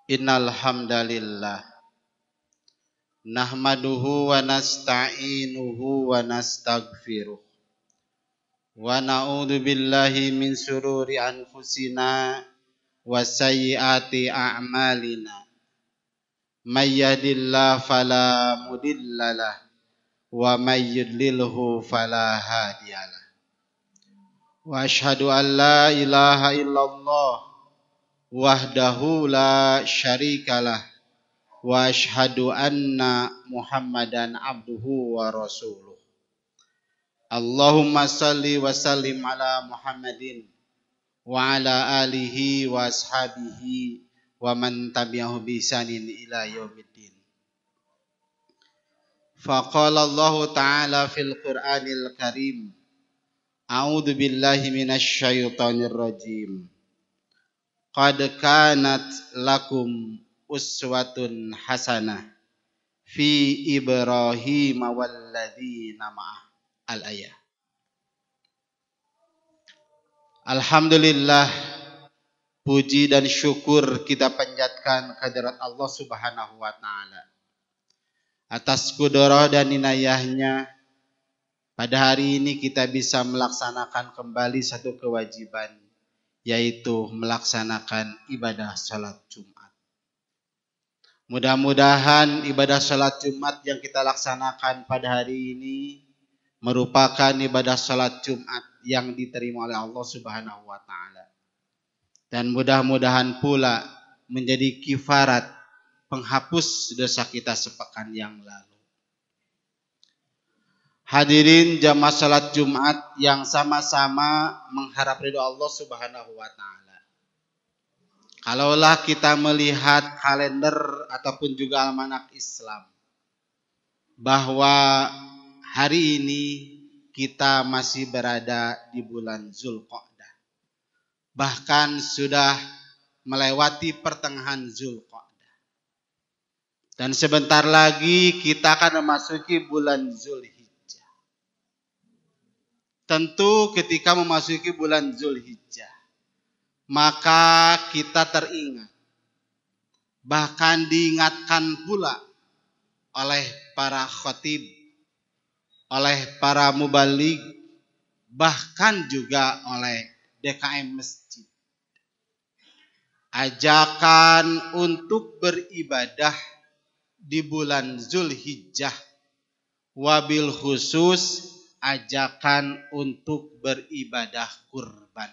Innal hamdalillah nahmaduhu wa nasta'inuhu wa nastaghfiruh wa na'udzu billahi min sururi anfusina wa sayyiati a'malina may yahdihillahu fala mudhillalah wa may yudlilhu fala hadiyalah wa asyhadu an la ilaha illallah wahdahu la syarikalah wa asyhadu anna Muhammadan abduhu wa rasuluh. Allahumma salli wa sallim ala Muhammadin wa ala alihi wa ashabihi wa man tabi'ahu bi ihsanin ila yaumiddin. Faqala Allah ta'ala fil Qur'anil Karim, a'udzu billahi minasy syaithanir rajim. Qad kanat lakum uswatun hasanah fi Ibrahim walladzina ma'ah. Al-ayah. Alhamdulillah, puji dan syukur kita panjatkan kehadirat Allah Subhanahu wa taala atas kudrah dan inayahnya. Pada hari ini kita bisa melaksanakan kembali satu kewajiban, yaitu melaksanakan ibadah salat Jumat. Mudah-mudahan ibadah salat Jumat yang kita laksanakan pada hari ini merupakan ibadah salat Jumat yang diterima oleh Allah Subhanahu wa taala. Dan mudah-mudahan pula menjadi kifarat penghapus dosa kita sepekan yang lalu. Hadirin jamaah salat Jumat yang sama-sama mengharap ridha Allah Subhanahu wa taala. Kalaulah kita melihat kalender ataupun juga almanak Islam, bahwa hari ini kita masih berada di bulan Zulqa'dah. Bahkan sudah melewati pertengahan Zulqa'dah. Dan sebentar lagi kita akan memasuki bulan Zulhijjah. Tentu ketika memasuki bulan Zulhijjah, maka kita teringat, bahkan diingatkan pula oleh para khatib, oleh para mubaligh, bahkan juga oleh DKM masjid. Ajakan untuk beribadah di bulan Zulhijjah, wabil khusus ajakan untuk beribadah kurban.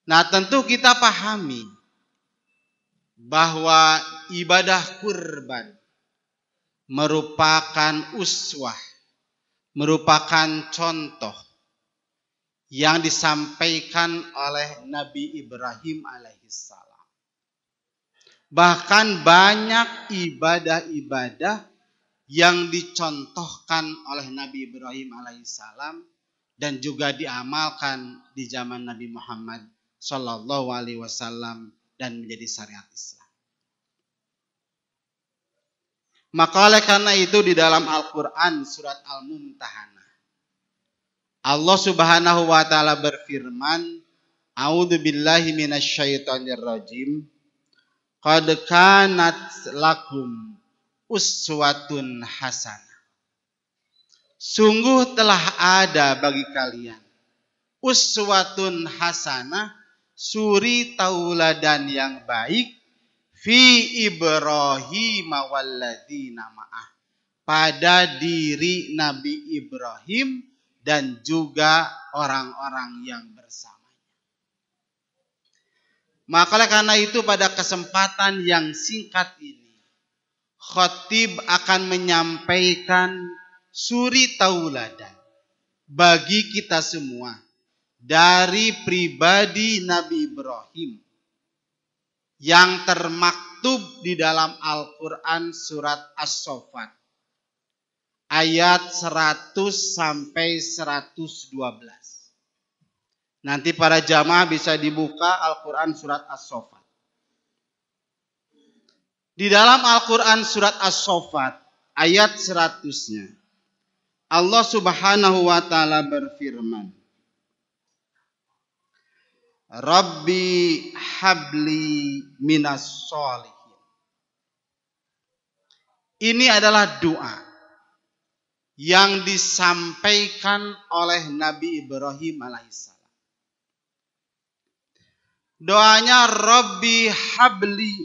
Nah, tentu kita pahami bahwa ibadah kurban merupakan uswah, merupakan contoh yang disampaikan oleh Nabi Ibrahim alaihissalam. Bahkan banyak ibadah-ibadah yang dicontohkan oleh Nabi Ibrahim alaihissalam dan juga diamalkan di zaman Nabi Muhammad sallallahu alaihi wasallam dan menjadi syariat Islam. Maka oleh karena itu di dalam Al-Quran surat Al-Mumtahanah, Allah Subhanahu wa taala berfirman, a'udzu billahi minasy syaithanir rajim. Qad kanat lakum uswatun hasanah. Sungguh telah ada bagi kalian uswatun hasanah, suri tauladan yang baik, fi Ibrahim walladzina ma'ah, pada diri Nabi Ibrahim dan juga orang-orang yang bersamanya. Maka karena itu pada kesempatan yang singkat ini, khatib akan menyampaikan suri tauladan bagi kita semua dari pribadi Nabi Ibrahim yang termaktub di dalam Al-Quran surat As-Saffat ayat 100 sampai 112. Nanti para jamaah bisa dibuka Al-Quran surat As-Saffat. Di dalam Al-Quran surat As-Saffat ayat 100-nya Allah Subhanahu wa taala berfirman, Rabbi habli minas sholihin. Ini adalah doa yang disampaikan oleh Nabi Ibrahim alaihissalam. Doanya, Rabbi habli,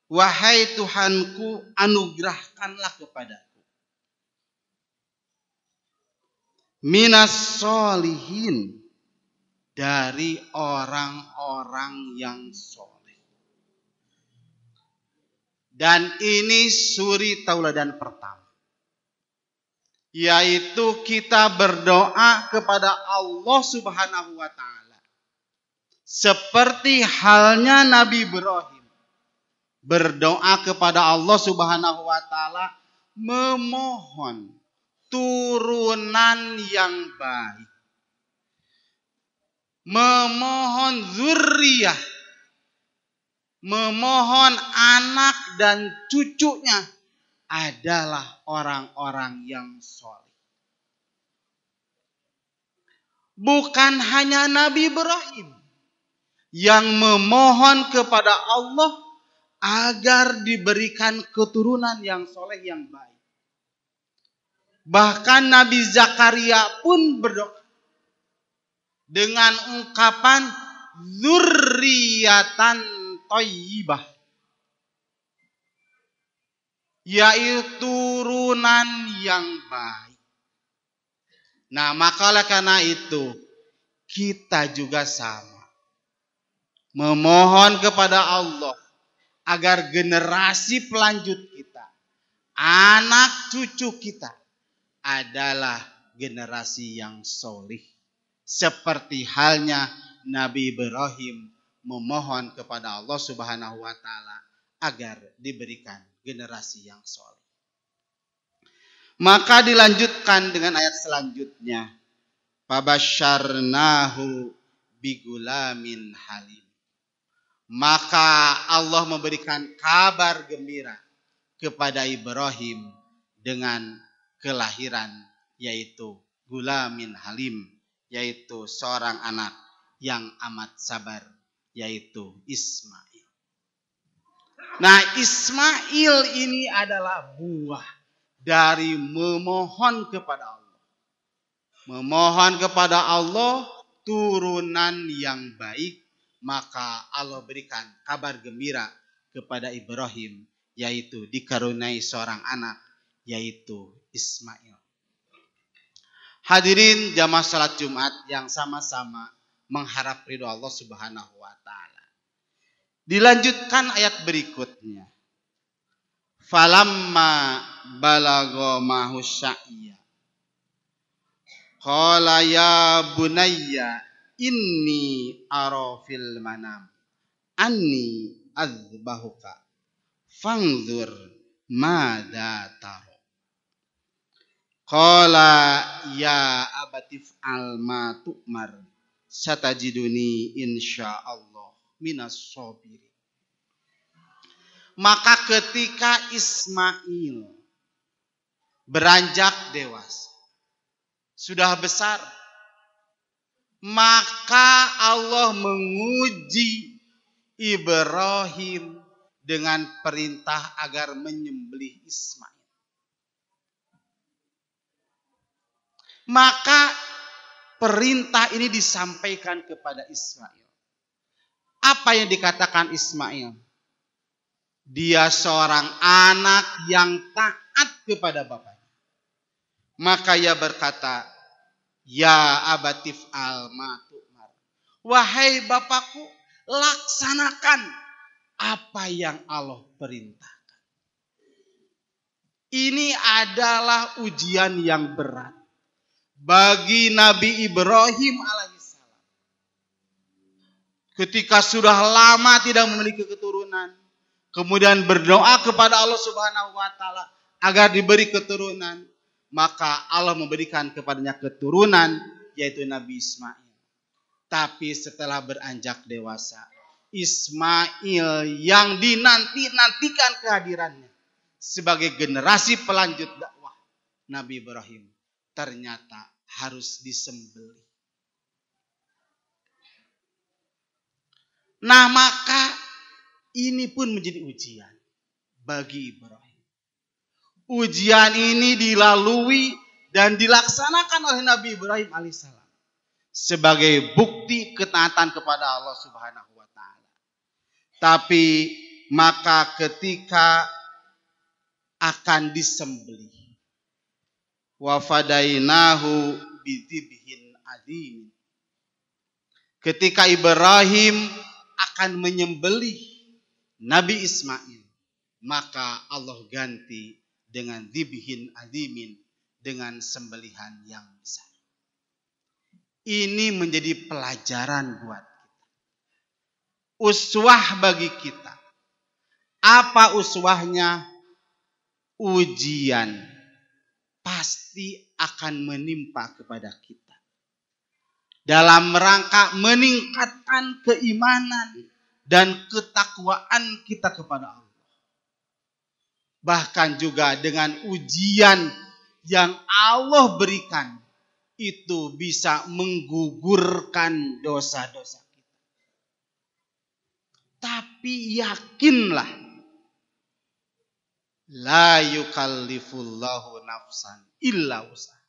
wahai Tuhanku, anugerahkanlah kepadaku minas sholihin, dari orang-orang yang soleh. Dan ini suri tauladan pertama, yaitu kita berdoa kepada Allah Subhanahu wa ta'ala seperti halnya Nabi Ibrahim berdoa kepada Allah Subhanahu wa ta'ala, memohon turunan yang baik, memohon zuriyah, memohon anak dan cucunya adalah orang-orang yang soleh. Bukan hanya Nabi Ibrahim yang memohon kepada Allah agar diberikan keturunan yang soleh yang baik. Bahkan Nabi Zakaria pun berdoa dengan ungkapan dzurriyatan thayyibah, yaitu turunan yang baik. Nah, maka karena itu kita juga sama, memohon kepada Allah agar generasi pelanjut kita, anak cucu kita adalah generasi yang solih. Seperti halnya Nabi Ibrahim memohon kepada Allah Subhanahu wa ta'ala agar diberikan generasi yang solih. Maka dilanjutkan dengan ayat selanjutnya, fabasyarnahu bigulamin halim. Maka Allah memberikan kabar gembira kepada Ibrahim dengan kelahiran, yaitu gulamin halim, yaitu seorang anak yang amat sabar, yaitu Ismail. Nah, Ismail ini adalah buah dari memohon kepada Allah. Memohon kepada Allah turunan yang baik, maka Allah berikan kabar gembira kepada Ibrahim, yaitu dikaruniai seorang anak, yaitu Ismail. Hadirin jamaah salat Jumat yang sama-sama mengharap ridho Allah Subhanahu wa ta'ala. Dilanjutkan ayat berikutnya. Falamma balagha mahu sya'ya qala ya bunayya inni ara fil manam anni azbahuka fanzur madza tara. Qala ya abatif al ma tu'mar satajiduni insyaallah minas sabirin. Maka ketika Ismail beranjak dewasa, sudah besar, maka Allah menguji Ibrahim dengan perintah agar menyembelih Ismail. Maka perintah ini disampaikan kepada Ismail. Apa yang dikatakan Ismail? Dia seorang anak yang taat kepada bapaknya. Maka ia berkata, ya abatif al ma tu'mar. Wahai bapakku, laksanakan apa yang Allah perintahkan. Ini adalah ujian yang berat bagi Nabi Ibrahim alaihissalam. Ketika sudah lama tidak memiliki keturunan, kemudian berdoa kepada Allah Subhanahu wa ta'ala agar diberi keturunan, maka Allah memberikan kepadanya keturunan, yaitu Nabi Ismail. Tapi setelah beranjak dewasa, Ismail yang dinantikan kehadirannya sebagai generasi pelanjut dakwah Nabi Ibrahim ternyata harus disembelih. Nah, maka ini pun menjadi ujian bagi Ibrahim. Ujian ini dilalui dan dilaksanakan oleh Nabi Ibrahim alaihissalam sebagai bukti ketaatan kepada Allah Subhanahu wa taala. Tapi maka ketika akan disembelih, wa fadainahu bidzibhin adzim. Ketika Ibrahim akan menyembelih Nabi Ismail, maka Allah ganti dengan dzibhin adzimin, dengan sembelihan yang besar. Ini menjadi pelajaran buat kita. Uswah bagi kita. Apa uswahnya? Ujian pasti akan menimpa kepada kita dalam rangka meningkatkan keimanan dan ketakwaan kita kepada Allah. Bahkan juga dengan ujian yang Allah berikan, itu bisa menggugurkan dosa-dosa kita. Tapi yakinlah, la yukallifullahu nafsan illa wus'aha.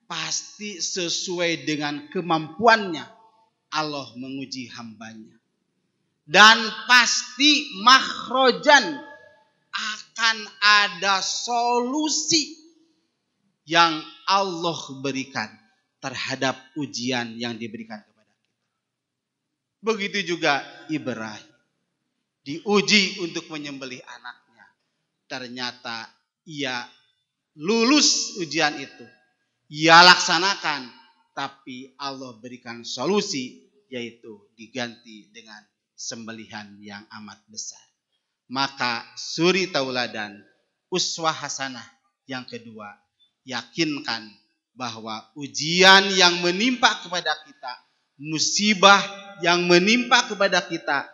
Pasti sesuai dengan kemampuannya Allah menguji hambanya. Dan pasti makhrojan, akan ada solusi yang Allah berikan terhadap ujian yang diberikan kepada kita. Begitu juga Ibrahim diuji untuk menyembelih anaknya. Ternyata ia lulus ujian itu. Ia laksanakan, tapi Allah berikan solusi, yaitu diganti dengan sembelihan yang amat besar. Maka suri tauladan, uswah hasanah yang kedua, yakinkan bahwa ujian yang menimpa kepada kita, musibah yang menimpa kepada kita,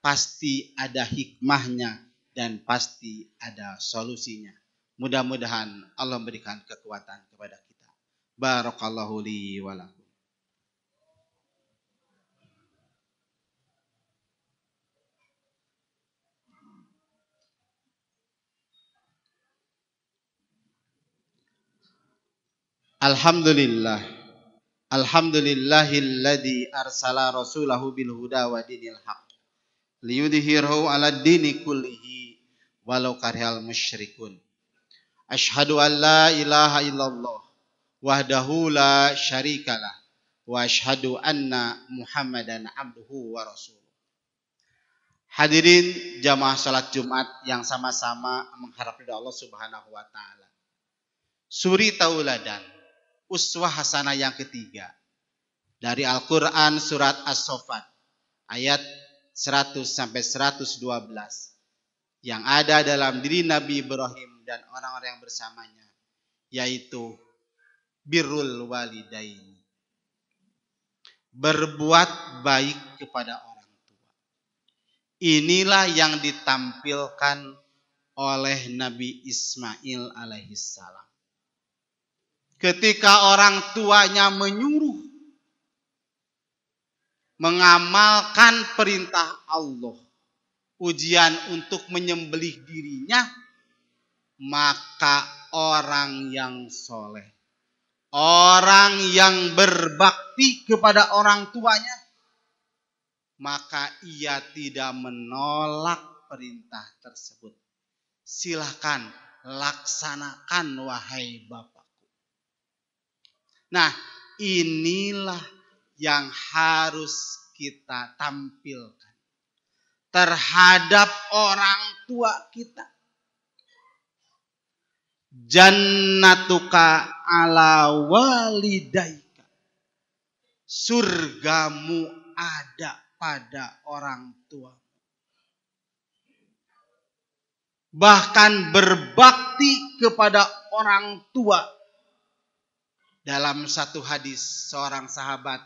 pasti ada hikmahnya dan pasti ada solusinya. Mudah-mudahan Allah memberikan kekuatan kepada kita. Barakallahu li wa lakum. Alhamdulillah. Alhamdulillahilladzi arsala rasulahu bil huda wa dinil haq liyudhhirahu 'alad dini kullihi walau karihal musyrikun. Asyhadu an la ilaha illallah wahdahu la syarikalah wa asyhadu anna Muhammadan abduhu wa rasuluh. Hadirin jamaah salat Jumat yang sama-sama mengharap ridha Allah Subhanahu wa taala. Suri tauladan, uswah hasanah yang ketiga dari Al-Qur'an surat As-Saffat ayat 100 sampai 112 yang ada dalam diri Nabi Ibrahim dan orang-orang yang bersamanya, yaitu birrul walidain, berbuat baik kepada orang tua. Inilah yang ditampilkan oleh Nabi Ismail alaihissalam. Ketika orang tuanya menyuruh mengamalkan perintah Allah, ujian untuk menyembelih dirinya, maka orang yang soleh, orang yang berbakti kepada orang tuanya, maka ia tidak menolak perintah tersebut. Silakan laksanakan wahai bapakku. Nah, inilah yang harus kita tampilkan terhadap orang tua kita. Jannatuka ala walidaika, surgamu ada pada orang tua. Bahkan berbakti kepada orang tua. Dalam satu hadis, seorang sahabat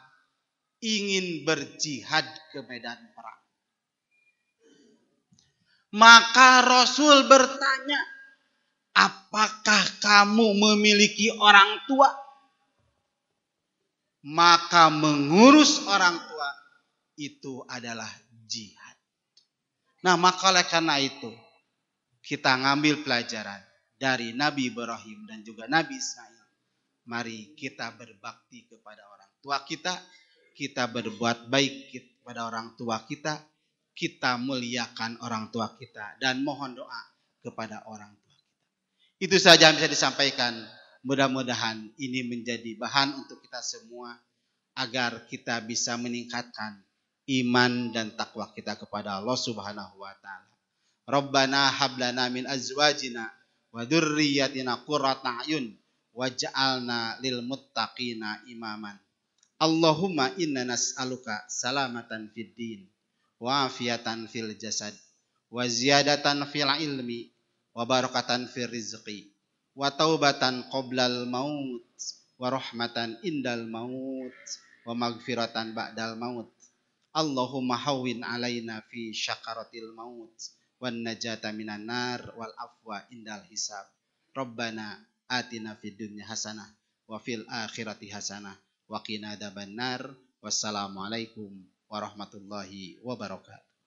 ingin berjihad ke medan perang. Maka Rasul bertanya, apakah kamu memiliki orang tua? Maka mengurus orang tua itu adalah jihad. Nah, maka oleh karena itu kita ngambil pelajaran dari Nabi Ibrahim dan juga Nabi Ismail. Mari kita berbakti kepada orang tua kita, kita berbuat baik kepada orang tua kita, kita muliakan orang tua kita dan mohon doa kepada orang tua kita. Itu saja yang bisa disampaikan. Mudah-mudahan ini menjadi bahan untuk kita semua agar kita bisa meningkatkan iman dan takwa kita kepada Allah Subhanahu wa taala. Rabbana hab lana min azwajina wa dzurriyyatina qurrata a'yun waj'alna lil muttaqina imaman. Allahumma inna nas'aluka salamatan fid din wa afiatan fil jasad wa ziyadatan fil ilmi wa barakatan fil rizqi wa taubatan qoblal maut wa rahmatan indal maut wa magfiratan ba'dal maut. Allahumma hawwin alaina fi syakaratil maut wan najata minan nar wal afwa indal hisab. Rabbana atina fid dunya hasanah wa fil akhirati hasanah wa qina adzabannar. Wassalamualaikum warahmatullahi wabarakatuh.